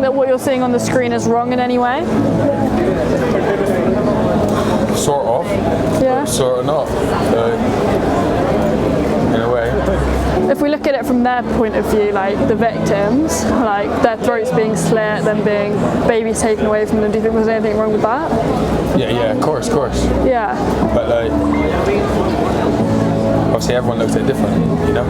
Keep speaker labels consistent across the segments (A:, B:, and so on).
A: think that what you're seeing on the screen is wrong in any way?
B: Sort of.
A: Yeah.
B: Sort of not. In a way.
A: If we look at it from their point of view, like the victims, like their throats being slit, then being babies taken away from them, do you think there's anything wrong with that?
B: Yeah, of course.
A: Yeah.
B: But like, obviously everyone looks at it different, you know?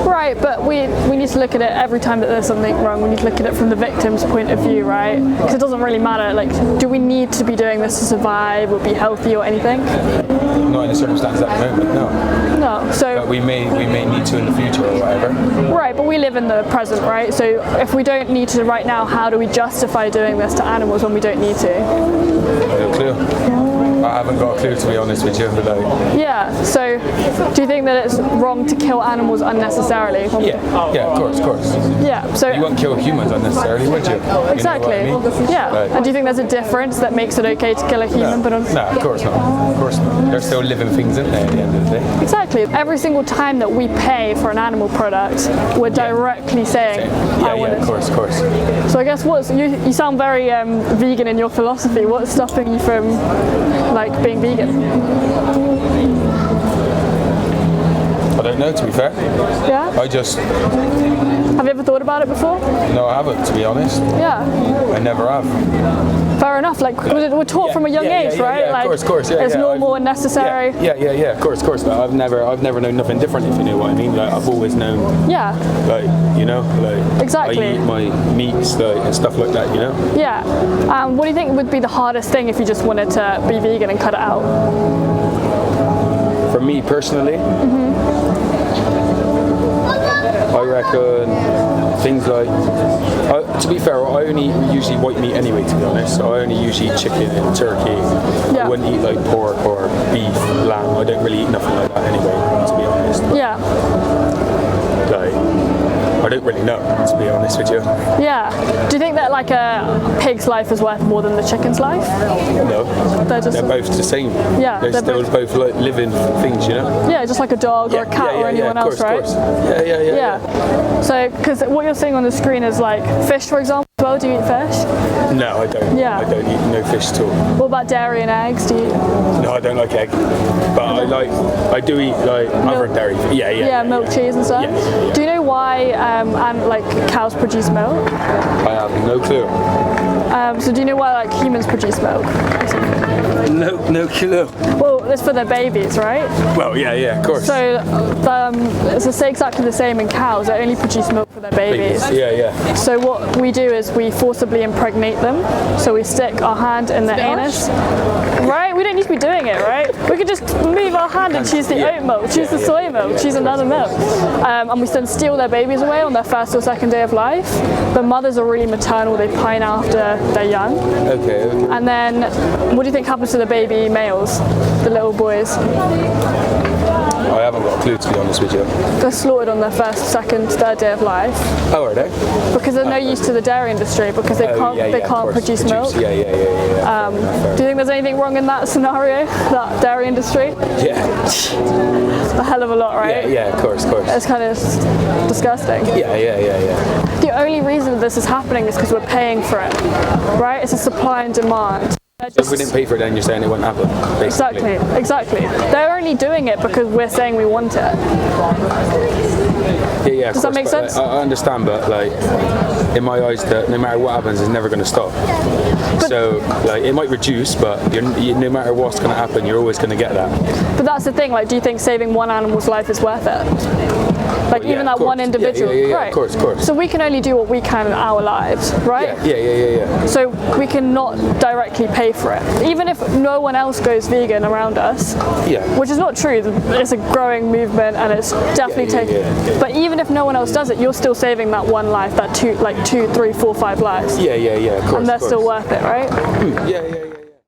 A: Right, but we need to look at it every time that there's something wrong. We need to look at it from the victim's point of view, right? Because it doesn't really matter, like, do we need to be doing this to survive or be healthy or anything?
B: Not in the circumstances at the moment, no.
A: No, so...
B: But we may need to in the future or whatever.
A: Right, but we live in the present, right? So if we don't need to right now, how do we justify doing this to animals when we don't need to?
B: No clue. I haven't got a clue, to be honest with you. Like,
A: yeah, so do you think that it's wrong to kill animals unnecessarily?
B: Yeah, of course.
A: Yeah, so...
B: You wouldn't kill humans unnecessarily, would you?
A: Exactly.
B: You know what I mean?
A: Yeah,
B: like,
A: and do you think there's a difference that makes it okay to kill a human?
B: No, of course not. Of course not. There's still living things in there at the end of the day.
A: Exactly. Every single time that we pay for an animal product, we're directly saying, I want it.
B: Of course.
A: So I guess you sound very vegan in your philosophy. What's stopping you from like being vegan?
B: I don't know, to be fair.
A: Yeah?
B: Have
A: you ever thought about it before?
B: No, I haven't, to be honest.
A: Yeah.
B: I never have.
A: Fair enough, like we're taught from a young age, right?
B: Yeah,
A: like,
B: of course, yeah.
A: It's normal and necessary.
B: Yeah, of course. Like, I've never known nothing different, if you know what I mean. Like, I've always known.
A: Yeah.
B: Like, you know, like.
A: Exactly.
B: I eat my meats, like, and stuff like that, you know.
A: Yeah. What do you think would be the hardest thing if you just wanted to be vegan and cut it out?
B: For me personally. I reckon things like, to be fair, I only usually white meat anyway, to be honest. So I only usually eat chicken and turkey.
A: Yeah.
B: I wouldn't eat like pork or beef, lamb. I don't really eat nothing like that anyway, to be honest.
A: Yeah.
B: Like, I don't really know, to be honest with you.
A: Yeah. Do you think that like a pig's life is worth more than the chicken's life?
B: No.
A: They're
B: both the same.
A: Yeah.
B: They're still both like living things, you know?
A: Yeah, just like a dog or a cat or anyone else, right?
B: Of course. Yeah.
A: So, because what you're seeing on the screen is like fish, for example, as well. Do you eat fish?
B: No, I don't.
A: Yeah.
B: I don't eat no fish at all.
A: What about dairy and eggs? Do you eat?
B: No, I don't like egg. But I do eat like other dairy. Yeah,
A: milk, cheese and stuff.
B: Yeah.
A: Do you know why and like cows produce milk?
B: I have no clue.
A: So do you know why like humans produce milk?
B: No clue.
A: Well, it's for their babies, right?
B: Well, yeah, of course.
A: So it's exactly the same in cows. They only produce milk for their babies.
B: Yeah.
A: So what we do is we forcibly impregnate them. So we stick our hand in their anus. Right? We don't need to be doing it, right? We could just move our hand and choose the oat milk, choose the soy milk, choose another milk. And we then steal their babies away on their first or second day of life. The mothers are really maternal. They pine after their young.
B: Okay.
A: And then what do you think happens to the baby males, the little boys?
B: I haven't got a clue, to be honest with you.
A: They're slaughtered on their first, second, third day of life.
B: Oh, are they?
A: Because they're no use to the dairy industry because they can't produce milk.
B: Yeah.
A: Do you think there's anything wrong in that scenario, that dairy industry?
B: Yeah.
A: A hell of a lot, right?
B: Yeah, of course.
A: It's kind of disgusting.
B: Yeah.
A: The only reason this is happening is because we're paying for it, right? It's a supply and demand.
B: So if we didn't pay for it, then you're saying it wouldn't happen, basically.
A: Exactly. They're only doing it because we're saying we want it.
B: Yeah.
A: Does that make sense?
B: I understand, but like in my eyes, that no matter what happens, it's never going to stop. So like it might reduce, but no matter what's going to happen, you're always going to get that.
A: But that's the thing. Like, do you think saving one animal's life is worth it? Like even that one individual, right?
B: Of course.
A: So we can only do what we can in our lives, right?
B: Yeah.
A: So we cannot directly pay for it, even if no one else goes vegan around us.
B: Yeah.
A: Which is not true. It's a growing movement, and it's definitely taking. But even if no one else does it, you're still saving that one life, that 2, 3, 4, 5 lives.
B: Yeah. Of course.
A: And they're still worth it, right?
B: Yeah.